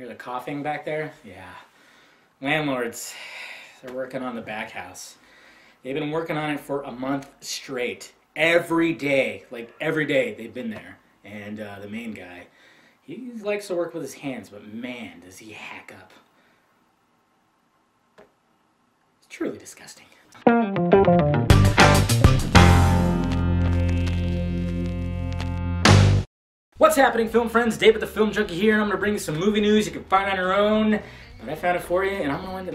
Hear the coughing back there? Yeah. Landlords, they're working on the back house. They've been working on it for a month straight. Every day, like every day they've been there. And the main guy, he likes to work with his hands, but man, does he hack up. It's truly disgusting. What's happening, film friends? Dave with the Film Junkie here, and I'm going to bring you some movie news you can find on your own. But I found it for you, and I'm going to...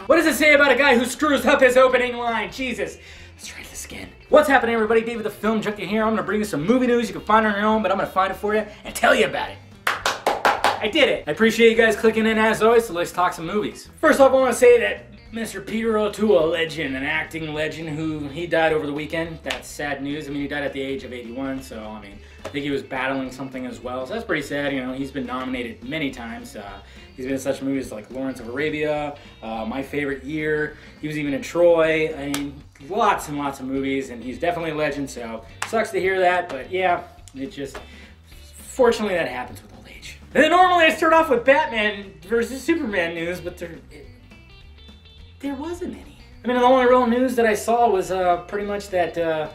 What does it say about a guy who screws up his opening line? Jesus. Let's try this again. What's happening, everybody? Dave with the Film Junkie here. I'm going to bring you some movie news you can find on your own, but I'm going to find it for you and tell you about it. I did it. I appreciate you guys clicking in as always, so let's talk some movies. First off, I want to say that Mr. Peter O'Toole, a legend, an acting legend, he died over the weekend. That's sad news. I mean, he died at the age of 81, so, I mean, I think he was battling something as well, so that's pretty sad. You know, he's been nominated many times. He's been in such movies like Lawrence of Arabia, My Favorite Year. He was even in Troy. I mean, lots and lots of movies, and he's definitely a legend, so sucks to hear that, but yeah, it just, fortunately that happens with old age. And then normally I start off with Batman versus Superman news, but there wasn't any. I mean, the only real news that I saw was pretty much that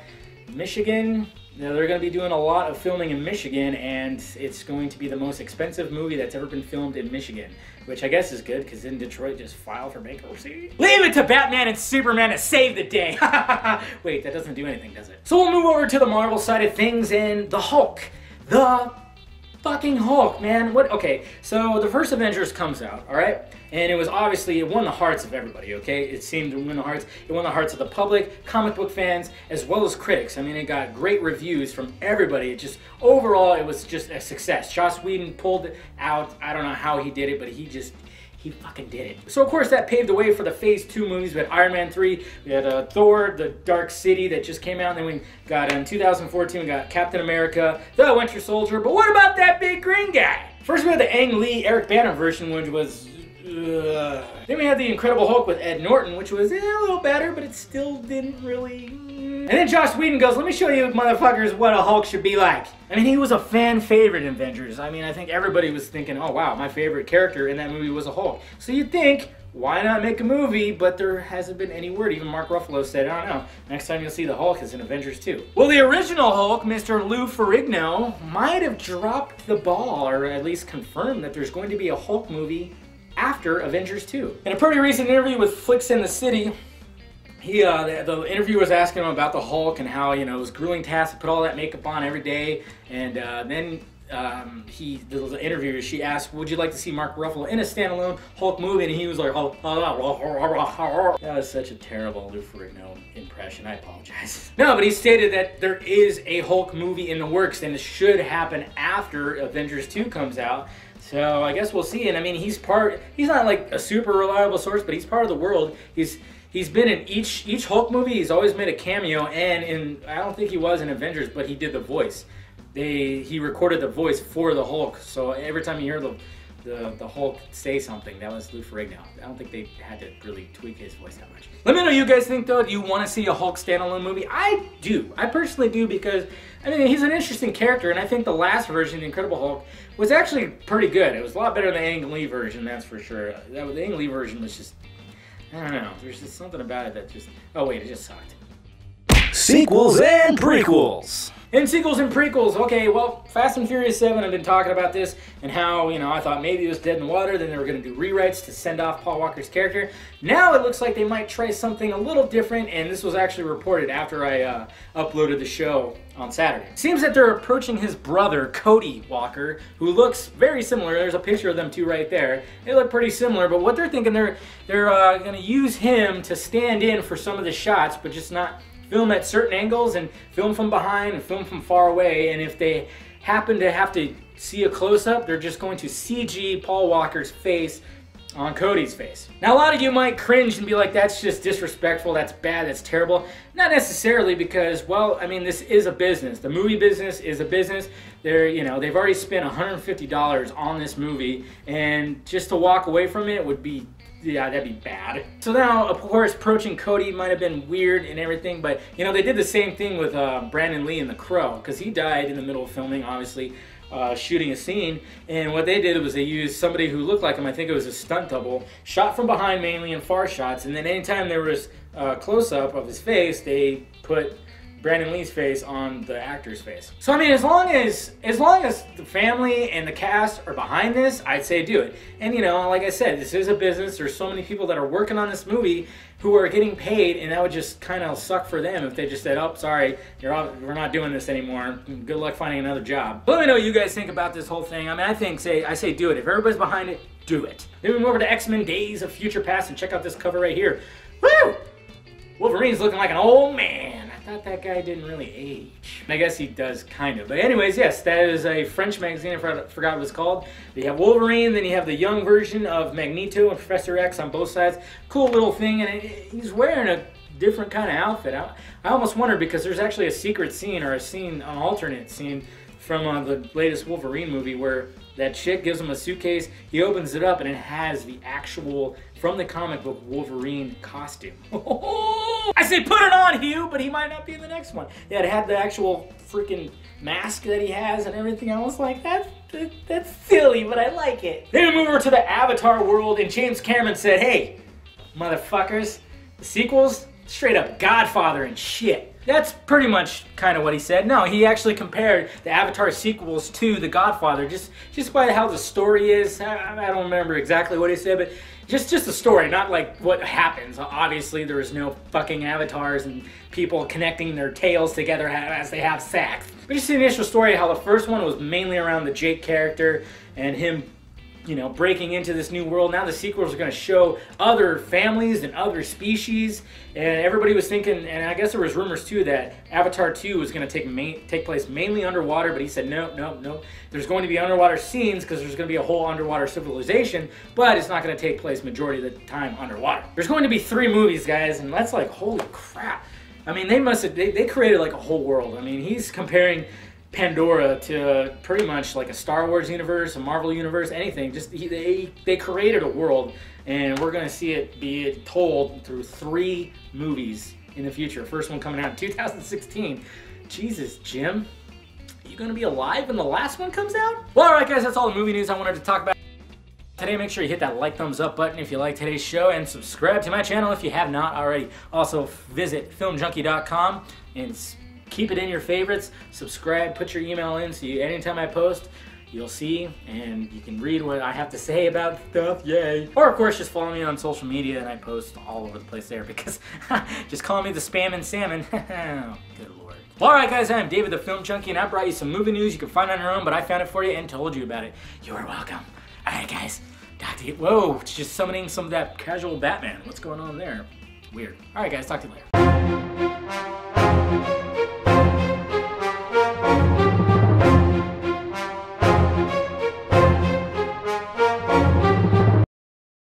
Michigan, they're going to be doing a lot of filming in Michigan, and it's going to be the most expensive movie that's ever been filmed in Michigan, which I guess is good, because didn't Detroit just file for bankruptcy? Leave it to Batman and Superman to save the day! Wait, that doesn't do anything, does it? So we'll move over to the Marvel side of things, and the Hulk. The fucking Hulk, man. What? Okay, so the first Avengers comes out, alright? And it was obviously, it won the hearts of everybody, okay? It seemed to win the hearts. It won the hearts of the public, comic book fans, as well as critics. I mean, it got great reviews from everybody. It just, overall, it was just a success. Joss Whedon pulled it out. I don't know how he did it, but he fucking did it. So, of course, that paved the way for the Phase 2 movies. We had Iron Man 3, we had Thor, The Dark City that just came out, and then we got, in 2014, we got Captain America, The Winter Soldier, but what about that big green guy? First, we had the Ang Lee, Eric Bana version, which was... Then we had the Incredible Hulk with Ed Norton, which was a little better, but it still didn't really... And then Joss Whedon goes, let me show you motherfuckers what a Hulk should be like. I mean, he was a fan favorite in Avengers. I mean, I think everybody was thinking, oh wow, my favorite character in that movie was a Hulk. So you'd think, why not make a movie? But there hasn't been any word. Even Mark Ruffalo said, I don't know, next time you'll see the Hulk is in Avengers 2. Well, the original Hulk, Mr. Lou Ferrigno, might have dropped the ball, or at least confirmed that there's going to be a Hulk movie after Avengers 2. In a pretty recent interview with Flicks in the City, the interviewer was asking him about the Hulk and how, you know, it was a grueling task to put all that makeup on every day. And then the interviewer, she asked, would you like to see Mark Ruffalo in a standalone Hulk movie? And he was like, oh, that was such a terrible Lou Ferrigno impression. I apologize. No, but he stated that there is a Hulk movie in the works, and it should happen after Avengers 2 comes out. So I guess we'll see. And I mean, he's not like a super reliable source, but he's part of the world. He's been in each Hulk movie. He's always made a cameo, and I don't think he was in Avengers, but he did the voice. He recorded the voice for the Hulk. So every time you hear the Hulk say something, that was Lou Ferrigno. I don't think they had to really tweak his voice that much. Let me know what you guys think, though. Do you want to see a Hulk standalone movie? I do. I personally do, because I mean, he's an interesting character, and I think the last version, the Incredible Hulk, was actually pretty good. It was a lot better than the Ang Lee version, that's for sure. The Ang Lee version was just, I don't know. There's just something about it that just, oh wait, it just sucked. Sequels and prequels. In sequels and prequels, okay, well, Fast and Furious 7, I've been talking about this, and how, you know, I thought maybe it was dead in the water, then they were going to do rewrites to send off Paul Walker's character. Now it looks like they might try something a little different, and this was actually reported after I uploaded the show on Saturday. It seems that they're approaching his brother, Cody Walker, who looks very similar. There's a picture of them two right there. They look pretty similar, but what they're thinking, they're going to use him to stand in for some of the shots, but just not film at certain angles, and film from behind and film from far away. And if they happen to have to see a close-up, they're just going to CG Paul Walker's face on Cody's face. Now, a lot of you might cringe and be like, that's just disrespectful, that's bad, that's terrible. Not necessarily, because, well, I mean, this is a business. The movie business is a business. They've already spent $150 on this movie, and just to walk away from it would be, yeah, that'd be bad. So now, of course, approaching Cody might have been weird and everything, but, you know, they did the same thing with Brandon Lee in The Crow, because he died in the middle of filming, obviously. shooting a scene, and what they did was they used somebody who looked like him. I think it was a stunt double, shot from behind mainly in far shots, and then anytime there was a close-up of his face, they put Brandon Lee's face on the actor's face. So I mean, as long as the family and the cast are behind this, I'd say do it. And you know, like I said, this is a business. There's so many people that are working on this movie who are getting paid, and that would just kind of suck for them if they just said, "Oh, sorry, we're not doing this anymore. Good luck finding another job." Let me know what you guys think about this whole thing. I mean, I say do it. If everybody's behind it, do it. Then we move over to X-Men Days of Future Past and check out this cover right here. Woo! Wolverine's looking like an old man. I thought that guy didn't really age. I guess he does, kind of. But anyways, yes, that is a French magazine. I forgot what it was called. You have Wolverine, then you have the young version of Magneto and Professor X on both sides. Cool little thing, and he's wearing a different kind of outfit. I almost wonder, because there's actually a secret scene, or an alternate scene from the latest Wolverine movie where that chick gives him a suitcase, he opens it up, and it has the actual, from the comic book, Wolverine costume. I say put it on, Hugh, but he might not be in the next one. Yeah, it had the actual freaking mask that he has and everything. I was like, that's silly, but I like it. Then we move over to the Avatar world, and James Cameron said, hey, motherfuckers, the sequels, straight up Godfather and shit. That's pretty much kind of what he said. No, he actually compared the Avatar sequels to The Godfather, just by how the story is. I don't remember exactly what he said, but just the story, not like what happens. Obviously, there is no fucking avatars and people connecting their tails together as they have sex. But just the initial story, how the first one was mainly around the Jake character and him, you know, breaking into this new world. Now the sequels are going to show other families and other species, and everybody was thinking, and I guess there was rumors too, that Avatar 2 was going to take place mainly underwater, but he said no. There's going to be underwater scenes because there's going to be a whole underwater civilization, but it's not going to take place majority of the time underwater. There's going to be 3 movies, guys, and that's like, holy crap. I mean, they created like a whole world. I mean, he's comparing Pandora to pretty much like a Star Wars universe, a Marvel universe, anything. Just they created a world, and we're gonna see it be told through 3 movies in the future. First one coming out in 2016. Jesus, Jim, are you gonna be alive when the last one comes out? Well, all right, guys, that's all the movie news I wanted to talk about today. Make sure you hit that like, thumbs up button if you like today's show, and subscribe to my channel if you have not already. Also, visit filmjunkie.com and keep it in your favorites, subscribe, put your email in so anytime I post, you'll see and you can read what I have to say about stuff, yay. Or of course, just follow me on social media, and I post all over the place there, because just call me the Spam and Salmon. Good lord. Well, alright guys, I'm David the Film Junkie, and I brought you some movie news you can find on your own, but I found it for you and told you about it. You are welcome. Alright guys, talk to you. Whoa, it's just summoning some of that casual Batman. What's going on there? Weird. Alright guys, talk to you later.